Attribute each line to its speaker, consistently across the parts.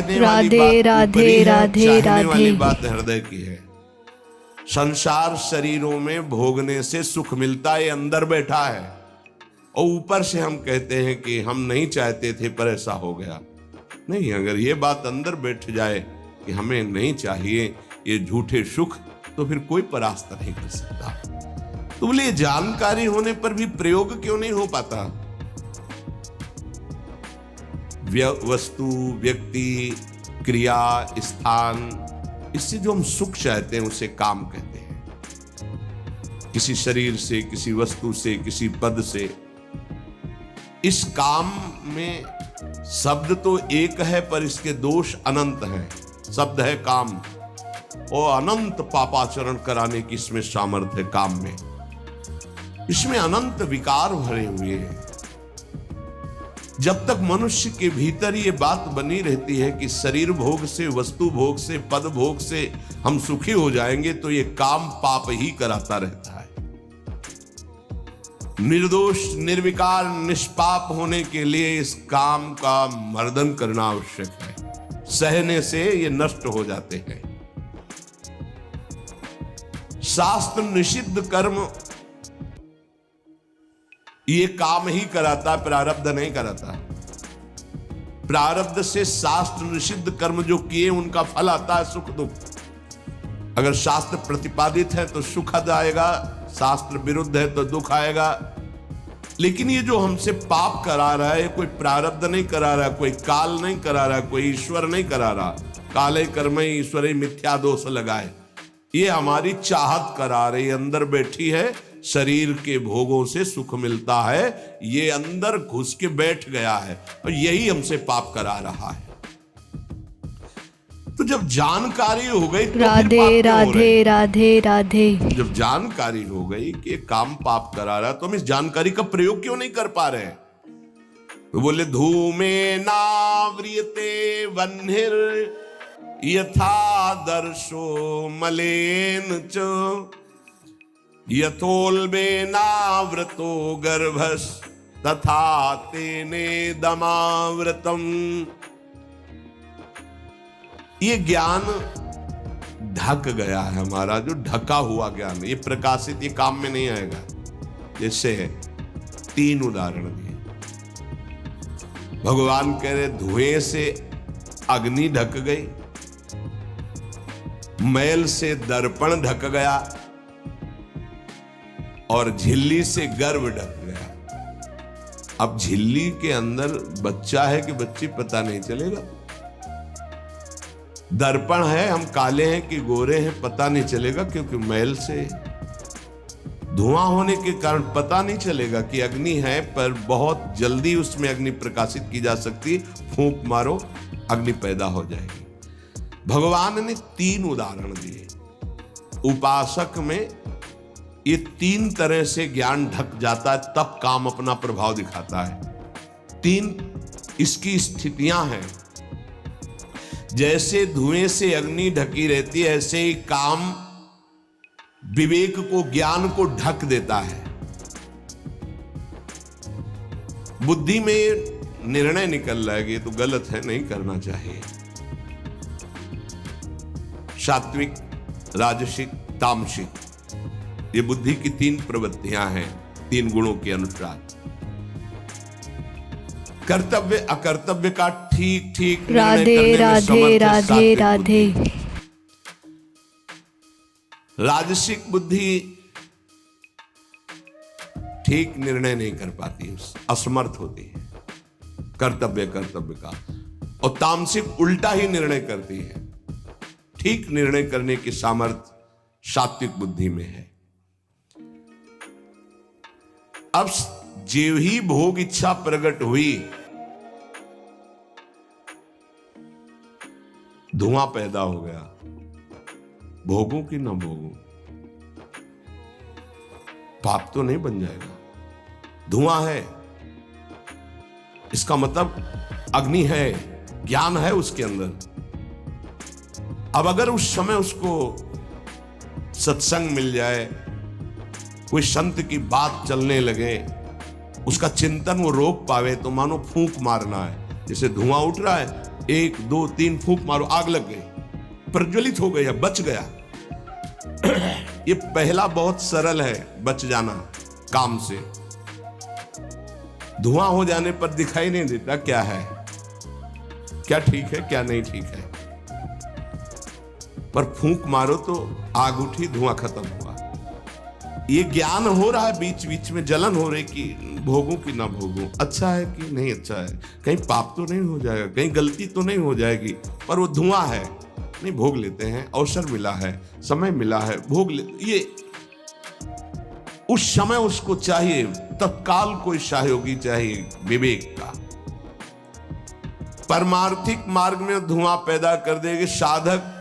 Speaker 1: कहने वाली बात ऊपरी है, चाहने वाली बात हृदय की है। संसार शरीरों में भोगने से सुख मिलता है, अंदर बैठा है, और ऊपर से हम कहते हैं कि हम नहीं चाहते थे पर ऐसा हो गया। नहीं, अगर ये बात अंदर बैठ जाए कि हमें नहीं चाहिए ये झूठे सुख, तो फिर कोई परास्त नहीं कर सकता। तो बोले जानकारी होने पर भी प्रयोग क्यों नहीं हो पाता? वस्तु, व्यक्ति, क्रिया, स्थान, इससे जो हम सुख चाहते हैं उसे काम कहते हैं। किसी शरीर से, किसी वस्तु से, किसी पद से। इस काम में शब्द तो एक है पर इसके दोष अनंत हैं। शब्द है काम, और अनंत पापाचरण कराने की इसमें सामर्थ्य है। काम में इसमें अनंत विकार भरे हुए हैं। जब तक मनुष्य के भीतर ये बात बनी रहती है कि शरीर भोग से, वस्तु भोग से, पद भोग से हम सुखी हो जाएंगे, तो ये काम पाप ही कराता रहता है। निर्दोष, निर्विकार, निष्पाप होने के लिए इस काम का मर्दन करना आवश्यक है। सहने से ये नष्ट हो जाते हैं। शास्त्र निषिद्ध कर्म ये काम ही कराता, प्रारब्ध नहीं कराता। प्रारब्ध से शास्त्र निषिद्ध कर्म जो किए उनका फल आता है सुख दुख। अगर शास्त्र प्रतिपादित है तो सुख आएगा, शास्त्र विरुद्ध है तो दुख आएगा। लेकिन ये जो हमसे पाप करा रहा है, कोई प्रारब्ध नहीं करा रहा, कोई काल नहीं करा रहा, कोई ईश्वर नहीं करा रहा। काले कर्म ईश्वरे मिथ्या दोष लगाए, ये हमारी चाहत करा रही, अंदर बैठी है। शरीर के भोगों से सुख मिलता है, ये अंदर घुस के बैठ गया है, और यही हमसे पाप करा रहा है। तो जब जानकारी हो गई तो
Speaker 2: राधे राधे राधे राधे,
Speaker 1: जब जानकारी हो गई कि काम पाप करा रहा, तो हम इस जानकारी का प्रयोग क्यों नहीं कर पा रहे हैं? तो बोले धूमे नाव्रियते वह्निर यथा दर्शो मलेन च यथोल्बेनावृतो गर्भस् तथा तेने दमावृतम। ये ज्ञान ढक गया है हमारा, जो ढका हुआ ज्ञान, ये प्रकाशित, ये काम में नहीं आएगा। जैसे है, 3 उदाहरण दिए। भगवान कह रहे धुएं से अग्नि ढक गई, मैल से दर्पण ढक गया, और झिल्ली से गर्भ ढक गया। अब झिल्ली के अंदर बच्चा है कि बच्ची पता नहीं चलेगा। दर्पण है, हम काले हैं कि गोरे हैं पता नहीं चलेगा, क्योंकि मैल से धुआं होने के कारण पता नहीं चलेगा कि अग्नि है। पर बहुत जल्दी उसमें अग्नि प्रकाशित की जा सकती, फूंक मारो अग्नि पैदा हो जाएगी। भगवान ने 3 उदाहरण दिए। उपासक में ये 3 तरह से ज्ञान ढक जाता है, तब काम अपना प्रभाव दिखाता है। 3 इसकी स्थितियां हैं। जैसे धुएं से अग्नि ढकी रहती है, ऐसे ही काम विवेक को, ज्ञान को ढक देता है। बुद्धि में निर्णय निकल रहा है कि ये तो गलत है, नहीं करना चाहिए। सात्विक, राजसिक, तामसिक, ये बुद्धि की 3 प्रवृत्तियां हैं, 3 गुणों के अनुसार। कर्तव्य अकर्तव्य का ठीक ठीक
Speaker 2: राधे राधे राधे राधे।
Speaker 1: राजसिक बुद्धि ठीक निर्णय नहीं कर पाती, असमर्थ होती है कर्तव्य का, और तामसिक उल्टा ही निर्णय करती है। ठीक निर्णय करने की सामर्थ्य सात्विक बुद्धि में है। अब जीव ही भोग इच्छा प्रकट हुई, धुआं पैदा हो गया। भोगों की ना भोगों, पाप तो नहीं बन जाएगा। धुआं है, इसका मतलब अग्नि है, ज्ञान है उसके अंदर। अब अगर उस समय उसको सत्संग मिल जाए, कोई संत की बात चलने लगे, उसका चिंतन वो रोक पावे, तो मानो फूंक मारना है। जैसे धुआं उठ रहा है, 1 2 3 फूंक मारो, आग लग गई, प्रज्वलित हो गया, बच गया। ये पहला बहुत सरल है, बच जाना काम से। धुआं हो जाने पर दिखाई नहीं देता क्या है, क्या ठीक है क्या नहीं ठीक है, पर फूंक मारो तो आग उठी, धुआं खत्म हुआ। ये ज्ञान हो रहा है, बीच बीच में जलन हो रही कि भोगूं कि ना भोगूं, अच्छा है कि नहीं अच्छा है, कहीं पाप तो नहीं हो जाएगा, कहीं गलती तो नहीं हो जाएगी, पर वो धुआं है, नहीं भोग लेते हैं, अवसर मिला है, समय मिला है, भोग ले। ये उस समय उसको चाहिए, तत्काल कोई सहयोगी चाहिए विवेक का। परमार्थिक मार्ग में धुआं पैदा कर देगी साधक।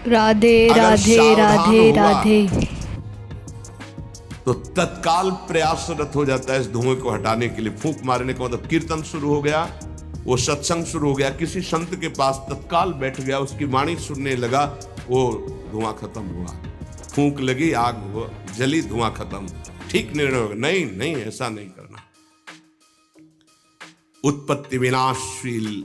Speaker 2: राधे राधे राधे राधे।
Speaker 1: तो तत्काल प्रयासरत हो जाता है इस धुएं को हटाने के लिए। फूंक मारने का मतलब कीर्तन शुरू हो गया, वो सत्संग शुरू हो गया, किसी संत के पास तत्काल बैठ गया, उसकी वाणी सुनने लगा, वो धुआं खत्म हुआ। फूंक लगी, आग हुआ, जली, धुआं खत्म, ठीक निर्णय होगा। नहीं नहीं, ऐसा नहीं करना। उत्पत्ति विनाशशील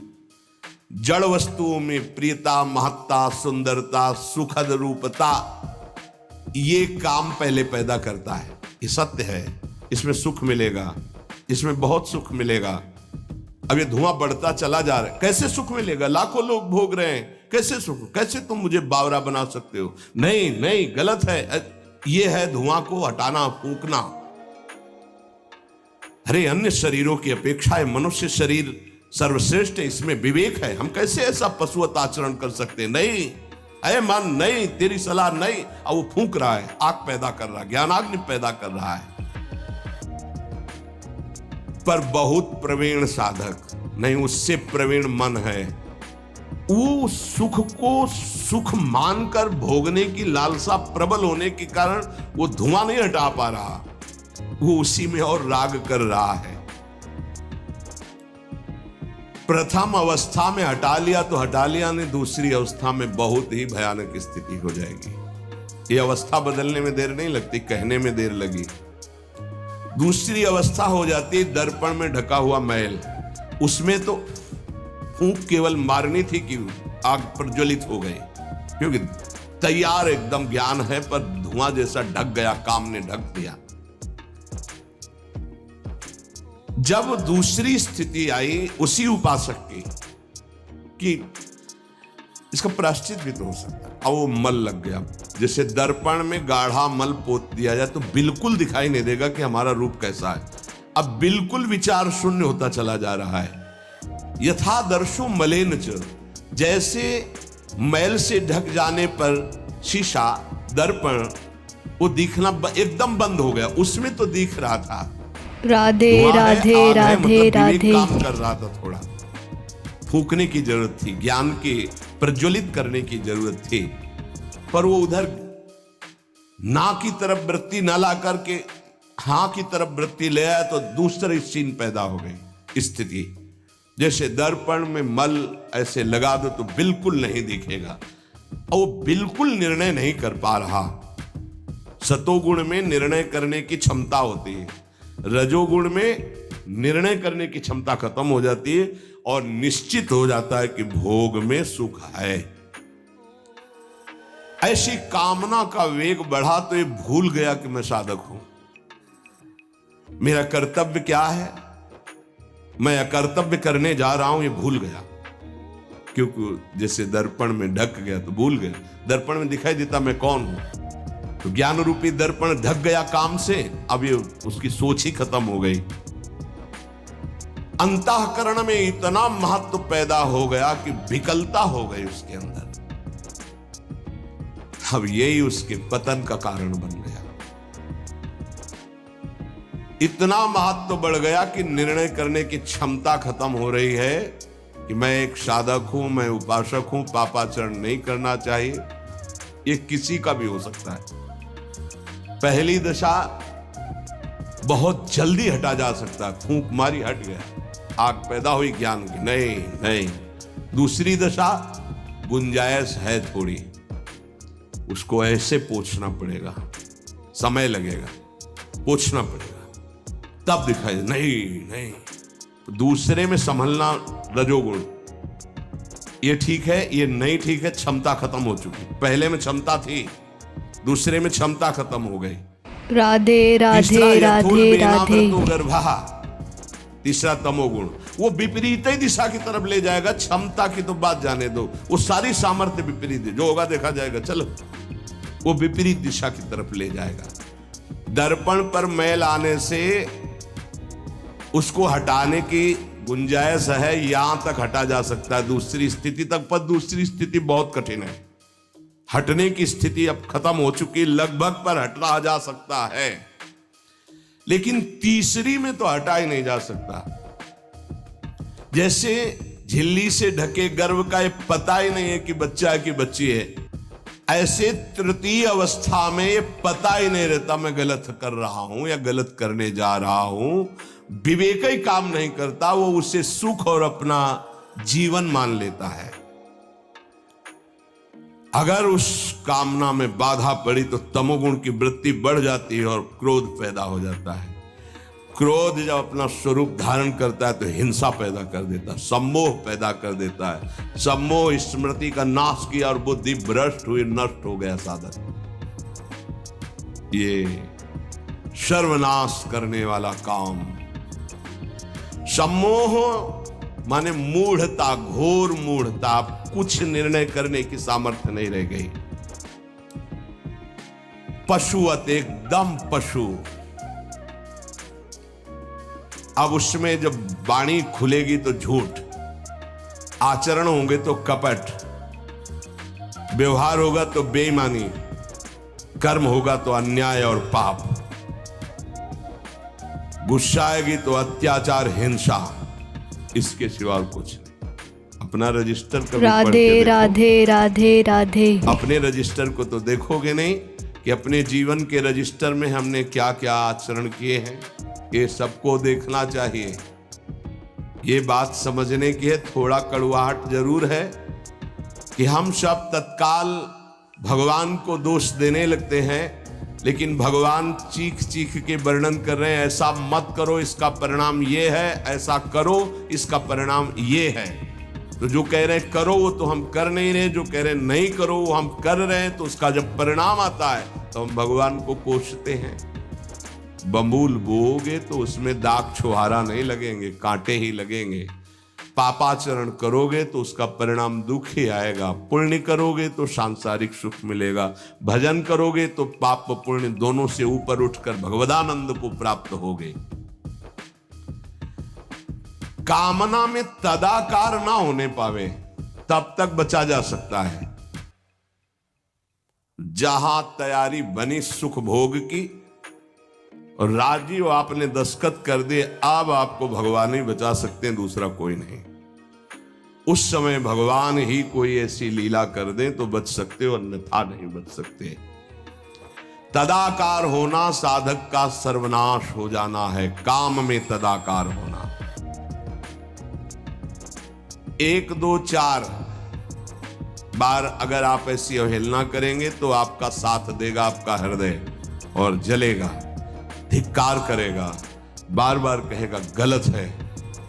Speaker 1: जड़ वस्तुओं में प्रियता, महत्ता, सुंदरता, सुखद रूपता, ये काम पहले पैदा करता है। ये सत्य है, इसमें सुख मिलेगा, इसमें बहुत सुख मिलेगा। अब ये धुआं बढ़ता चला जा रहा है, कैसे सुख मिलेगा? लाखों लोग भोग रहे हैं, कैसे सुख? कैसे तुम मुझे बावरा बना सकते हो? नहीं नहीं, गलत है। ये है धुआं को हटाना, फूंकना। अरे अन्य शरीरों की अपेक्षा है मनुष्य शरीर सर्वश्रेष्ठ है, इसमें विवेक है। हम कैसे ऐसा पशुवत आचरण कर सकते? नहीं, अरे मन नहीं, तेरी सलाह नहीं। अब वो फूंक रहा है, आग पैदा कर रहा है, ज्ञानाग्नि पैदा कर रहा है। पर बहुत प्रवीण साधक नहीं, उससे प्रवीण मन है, वो सुख को सुख मानकर भोगने की लालसा प्रबल होने के कारण वो धुआं नहीं हटा पा रहा, वो उसी में और राग कर रहा है। प्रथम अवस्था में हटा लिया तो हटा लिया, नहीं दूसरी अवस्था में बहुत ही भयानक स्थिति हो जाएगी। ये अवस्था बदलने में देर नहीं लगती, कहने में देर लगी। दूसरी अवस्था हो जाती है दर्पण में ढका हुआ मैल। उसमें तो फूंक केवल मारनी थी कि आग प्रज्वलित हो गई, क्योंकि तैयार एकदम ज्ञान है, पर धुआं जैसा ढक गया, काम ने ढक दिया। जब दूसरी स्थिति आई उसी उपासक की कि इसका प्रायश्चित भी तो हो सकता है, अब वो मल लग गया। जैसे दर्पण में गाढ़ा मल पोत दिया जाए तो बिल्कुल दिखाई नहीं देगा कि हमारा रूप कैसा है। अब बिल्कुल विचार शून्य होता चला जा रहा है। यथा दर्शो मलेन च, जैसे मैल से ढक जाने पर शीशा, दर्पण, वो दिखना एकदम बंद हो गया। उसमें तो दिख रहा था।
Speaker 2: राधे राधे राधे राधे।
Speaker 1: काम कर रहा था, थोड़ा फूंकने की जरूरत थी, ज्ञान के प्रज्वलित करने की जरूरत थी, पर वो उधर ना की तरफ वृत्ति न ला करके हाँ की तरफ वृत्ति ले आया, तो दूसरी सीन पैदा हो गई स्थिति। जैसे दर्पण में मल ऐसे लगा दो तो बिल्कुल नहीं दिखेगा, और वो बिल्कुल निर्णय नहीं कर पा रहा। सतोगुण में निर्णय करने की क्षमता होती है, रजोगुण में निर्णय करने की क्षमता खत्म हो जाती है, और निश्चित हो जाता है कि भोग में सुख है। ऐसी कामना का वेग बढ़ा तो ये भूल गया कि मैं साधक हूं, मेरा कर्तव्य क्या है, मैं अकर्तव्य करने जा रहा हूं, ये भूल गया। क्योंकि जैसे दर्पण में ढक गया तो भूल गया, दर्पण में दिखाई देता मैं कौन हूं, तो ज्ञान रूपी दर्पण ढक गया काम से, अब ये उसकी सोच ही खत्म हो गई। अंतःकरण में इतना महत्व पैदा हो गया कि विकलता हो गई उसके अंदर। अब यही उसके पतन का कारण बन गया। इतना महत्व बढ़ गया कि निर्णय करने की क्षमता खत्म हो रही है कि मैं एक साधक हूं, मैं उपासक हूं, पापाचरण नहीं करना चाहिए। ये किसी का भी हो सकता है। पहली दशा बहुत जल्दी हटा जा सकता है, फूंक मारी हट गया, आग पैदा हुई ज्ञान की। नहीं नहीं, दूसरी दशा गुंजाइश है थोड़ी, उसको ऐसे पोंछना पड़ेगा, समय लगेगा, पोंछना पड़ेगा, तब दिखाई। नहीं नहीं, दूसरे में संभलना रजोगुण, ये ठीक है, ये नहीं ठीक है, क्षमता खत्म हो चुकी। पहले में क्षमता थी, दूसरे में क्षमता खत्म हो गई।
Speaker 2: राधे राधे राधे राधे।
Speaker 1: गर्भा, तीसरा तमोगुण, वो विपरीत ही दिशा की तरफ ले जाएगा। क्षमता की तो बात जाने दो, वो सारी सामर्थ्य विपरीत है, जो होगा देखा जाएगा, चलो वो विपरीत दिशा की तरफ ले जाएगा। दर्पण पर मैल आने से उसको हटाने की गुंजाइश है, यहां तक हटा जा सकता है, दूसरी स्थिति तक, पर दूसरी स्थिति बहुत कठिन है। हटने की स्थिति अब खत्म हो चुकी, लगभग पर हटा जा सकता है, लेकिन तीसरी में तो हटा ही नहीं जा सकता। जैसे झिल्ली से ढके गर्भ का ये पता ही नहीं है कि बच्चा है कि बच्ची है, ऐसे तृतीय अवस्था में ये पता ही नहीं रहता मैं गलत कर रहा हूं या गलत करने जा रहा हूं। विवेक ही काम नहीं करता, वो उसे सुख और अपना जीवन मान लेता है। अगर उस कामना में बाधा पड़ी तो तमोगुण की वृत्ति बढ़ जाती है और क्रोध पैदा हो जाता है। क्रोध जब अपना स्वरूप धारण करता है तो हिंसा पैदा कर देता है, सम्मोह पैदा कर देता है। सम्मोह स्मृति का नाश किया और बुद्धि भ्रष्ट हुई, नष्ट हो गया साधक। ये सर्वनाश करने वाला काम। सम्मोह माने मूढ़ता, घोर मूढ़ता, कुछ निर्णय करने की सामर्थ्य नहीं रह गई। पशुवत, एकदम पशु। अब उसमें जब वाणी खुलेगी तो झूठ, आचरण होंगे तो कपट, व्यवहार होगा तो बेईमानी, कर्म होगा तो अन्याय और पाप, गुस्सा आएगी तो अत्याचार, हिंसा, इसके सिवा कुछ नहीं। अपना रजिस्टर कभी
Speaker 2: राधे राधे राधे राधे।
Speaker 1: अपने रजिस्टर को तो देखोगे नहीं कि अपने जीवन के रजिस्टर में हमने क्या क्या आचरण किए हैं, ये सबको देखना चाहिए। ये बात समझने की है, थोड़ा कड़वाहट जरूर है कि हम सब तत्काल भगवान को दोष देने लगते हैं, लेकिन भगवान चीख चीख के वर्णन कर रहे हैं, ऐसा मत करो इसका परिणाम ये है, ऐसा करो इसका परिणाम ये है। तो जो कह रहे हैं करो वो तो हम कर नहीं रहे, जो कह रहे हैं नहीं करो वो हम कर रहे हैं, तो उसका जब परिणाम आता है तो हम भगवान को कोसते हैं। बंबूल बोओगे तो उसमें दाग छुहारा नहीं लगेंगे, कांटे ही लगेंगे। पापाचरण करोगे तो उसका परिणाम दुख ही आएगा। पुण्य करोगे तो सांसारिक सुख मिलेगा, भजन करोगे तो पाप व पुण्य दोनों से ऊपर उठकर भगवदानंद को प्राप्त होगे। कामना में तदाकार ना होने पावे तब तक बचा जा सकता है। जहां तैयारी बनी सुख भोग की और राजीव आपने दस्तखत कर दिए, अब आपको भगवान ही बचा सकते हैं, दूसरा कोई नहीं। उस समय भगवान ही कोई ऐसी लीला कर दे तो बच सकते हो, अन्यथा नहीं बच सकते। तदाकार होना साधक का सर्वनाश हो जाना है। काम में तदाकार होना। 1 2 4 बार अगर आप ऐसी अवहेलना करेंगे तो आपका साथ देगा आपका हृदय और जलेगा, धिक्कार करेगा, बार बार कहेगा गलत है,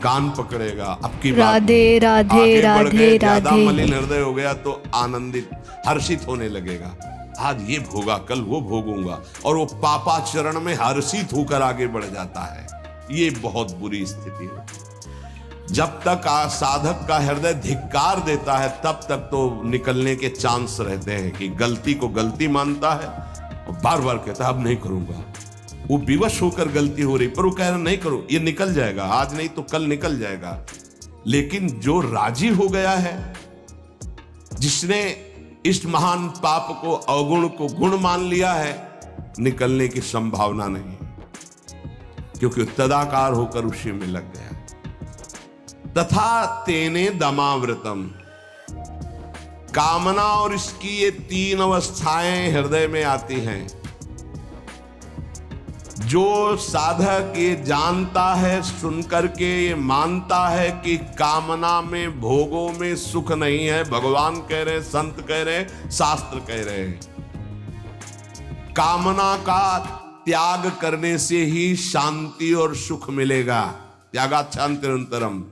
Speaker 1: कान पकड़ेगा। अब की
Speaker 2: राधे राधे राधे
Speaker 1: ज्यादा
Speaker 2: राधे।
Speaker 1: मलिन हृदय हो गया तो आनंदित, हर्षित होने लगेगा, आज ये भोगा कल वो भोगूंगा, और वो पापाचरण में हर्षित होकर आगे बढ़ जाता है। ये बहुत बुरी स्थिति है। जब तक साधक का हृदय धिक्कार देता है तब तक तो निकलने के चांस रहते हैं कि गलती को गलती मानता है और बार बार कहता है अब नहीं करूंगा। वो विवश होकर गलती हो रही पर वो कह रहा नहीं करो, ये निकल जाएगा, आज नहीं तो कल निकल जाएगा। लेकिन जो राजी हो गया है, जिसने इस महान पाप को, अवगुण को गुण मान लिया है, निकलने की संभावना नहीं, क्योंकि तदाकार होकर उसी में लग गया। तथा तेने दमावृतम, कामना और इसकी ये 3 अवस्थाएं हृदय में आती हैं। जो साधक ये जानता है, सुनकर के ये मानता है कि कामना में, भोगों में सुख नहीं है, भगवान कह रहे, संत कह रहे, शास्त्र कह रहे हैं, कामना का त्याग करने से ही शांति और सुख मिलेगा। त्यागात् शान्तिरन्तरम्।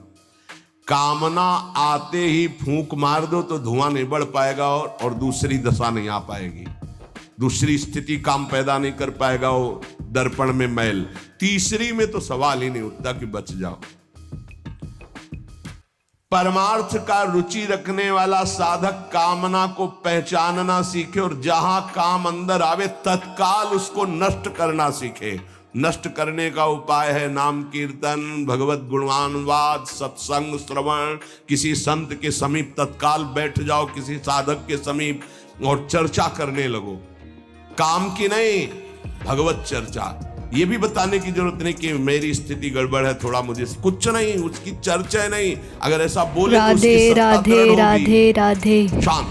Speaker 1: कामना आते ही फूंक मार दो तो धुआं नहीं बढ़ पाएगा और दूसरी दशा नहीं आ पाएगी, दूसरी स्थिति काम पैदा नहीं कर पाएगा, वो दर्पण में मैल। तीसरी में तो सवाल ही नहीं उठता कि बच जाओ। परमार्थ का रुचि रखने वाला साधक कामना को पहचानना सीखे और जहां काम अंदर आवे तत्काल उसको नष्ट करना सीखे। नष्ट करने का उपाय है नाम कीर्तन, भगवत गुणगानवाद, सत्संग, श्रवण। किसी संत के समीप तत्काल बैठ जाओ, किसी साधक के समीप, और चर्चा करने लगो, काम की नहीं, भगवत चर्चा। ये भी बताने की जरूरत नहीं कि मेरी स्थिति गड़बड़ है, थोड़ा मुझे कुछ नहीं, उसकी चर्चा नहीं। अगर ऐसा बोले तो उसकी
Speaker 2: राधे
Speaker 1: सत्ता
Speaker 2: राधे
Speaker 1: ग्रहण होगी।
Speaker 2: राधे राधे।
Speaker 1: शांत।